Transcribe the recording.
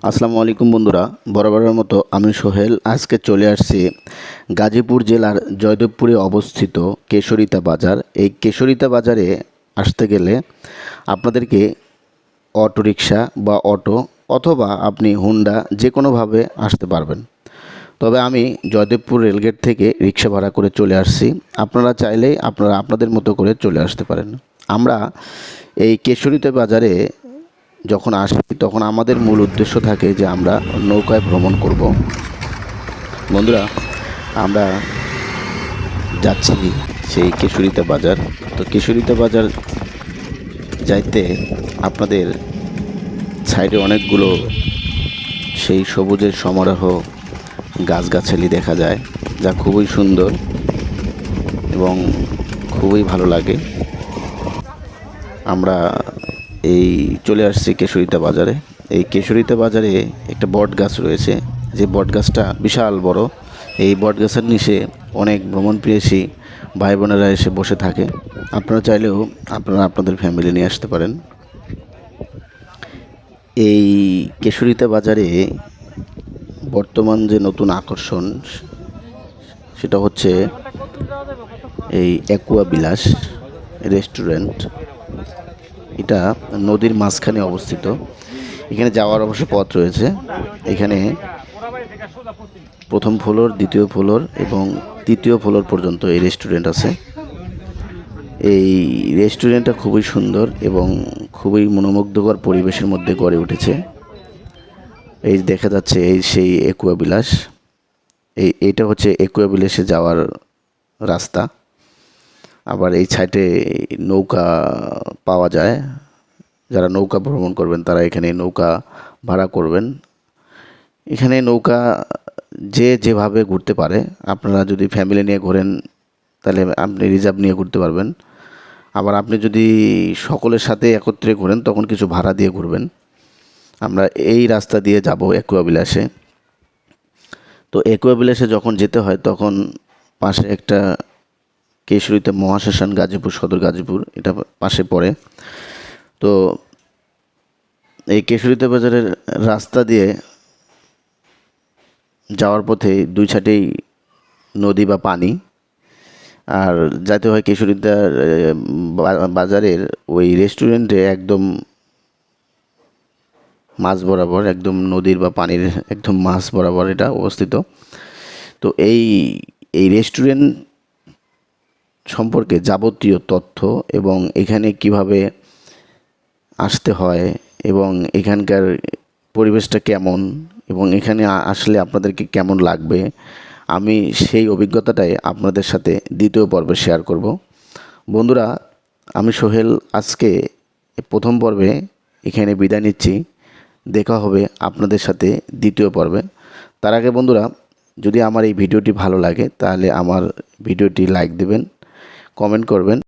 আসসালামু আলাইকুম বন্ধুরা, বরাবরের মতো আমি সোহেল আজকে চলে আসছি গাজীপুর জেলার জয়দেবপুরে অবস্থিত কেশরিতা বাজার। এই কেশরিতা বাজারে আসতে গেলে আপনাদেরকে অটোরিকশা বা অটো অথবা আপনি হুন্ডা যে কোনোভাবে আসতে পারবেন। তবে আমি জয়দেবপুর রেলগেট থেকে রিক্সা ভাড়া করে চলে আসছি। আপনারা চাইলেই আপনারা আপনাদের মতো করে চলে আসতে পারেন। আমরা এই কেশরিতা বাজারে যখন আসি তখন আমাদের মূল উদ্দেশ্য থাকে যে আমরা নৌকায় ভ্রমণ করব। বন্ধুরা, আমরা যাচ্ছি সেই কেশরিতা বাজার। তো কেশরিতা বাজার যাইতে আপনাদের সাইডে অনেকগুলো সেই সবুজের সমারোহ গাছগাছালি দেখা যায়, যা খুবই সুন্দর এবং খুবই ভালো লাগে। আমরা এই চলে আসছি কেশরিতা বাজারে। এই কেশরিতা বাজারে একটা বট গাছ রয়েছে, যে বট গাছটা বিশাল বড়। এই বট গাছের নিচে অনেক ভ্রমণপ্রিয়সী ভাই বোনেরা এসে বসে থাকে। আপনারা চাইলেও আপনারা আপনাদের ফ্যামিলি নিয়ে আসতে পারেন। এই কেশরিতা বাজারে বর্তমান যে নতুন আকর্ষণ সেটা হচ্ছে এই অ্যাকুয়া বিলাস রেস্টুরেন্ট। এটা নদীর মাঝখানে অবস্থিত। এখানে যাওয়ার অবশ্য পথ রয়েছে। এখানে প্রথম ফ্লোর, দ্বিতীয় ফ্লোর এবং তৃতীয় ফ্লোর পর্যন্ত এই রেস্টুরেন্ট আছে। এই রেস্টুরেন্টটা খুবই সুন্দর এবং খুবই মনোমুগ্ধকর পরিবেশের মধ্যে গড়ে উঠেছে। এই দেখা যাচ্ছে এই সেই একুয়া বিলাস। এইটা হচ্ছে একুয়া বিলাসে যাওয়ার রাস্তা। আবার এই সাইডে নৌকা পাওয়া যায়। যারা নৌকা ভ্রমণ করবেন তারা এখানে নৌকা ভাড়া করবেন। এখানে নৌকা যে যেভাবে ঘুরতে পারে। আপনারা যদি ফ্যামিলি নিয়ে ঘোরেন তাহলে আপনি রিজার্ভ নিয়ে ঘুরতে পারবেন। আবার আপনি যদি সকলের সাথে একত্রে ঘোরেন তখন কিছু ভাড়া দিয়ে ঘুরবেন। আমরা এই রাস্তা দিয়ে যাব একুয়া বিলাসে। তো একুয়া বিলাসে যখন যেতে হয় তখন পাশে একটা কেশরিতে মহাশ্মশান গাজীপুর সদর গাজীপুর এটা পাশে পড়ে। তো এই কেশরিতে বাজারের রাস্তা দিয়ে যাওয়ার পথে দুই সাইডেই নদী বা পানি। আর যাতে হয় কেশরিতা বাজারের ওই রেস্টুরেন্টে একদম মাঝ বরাবর, একদম নদীর বা পানির একদম মাঝ বরাবর এটা অবস্থিত। তো এই এই রেস্টুরেন্ট সম্পর্কে যাবতীয় তথ্য এবং এখানে কিভাবে আসতে হয় এবং এখানকার পরিবেশটা কেমন এবং এখানে আসলে আপনাদেরকে কেমন লাগবে, আমি সেই অভিজ্ঞতাটাই আপনাদের সাথে দ্বিতীয় পর্বে শেয়ার করব। বন্ধুরা, আমি সোহেল আজকে প্রথম পর্বে এখানে বিদায় নিচ্ছি। দেখা হবে আপনাদের সাথে দ্বিতীয় পর্বে। তার আগে বন্ধুরা, যদি আমার এই ভিডিওটি ভালো লাগে তাহলে আমার ভিডিওটি লাইক দেবেন, কমেন্ট করবেন।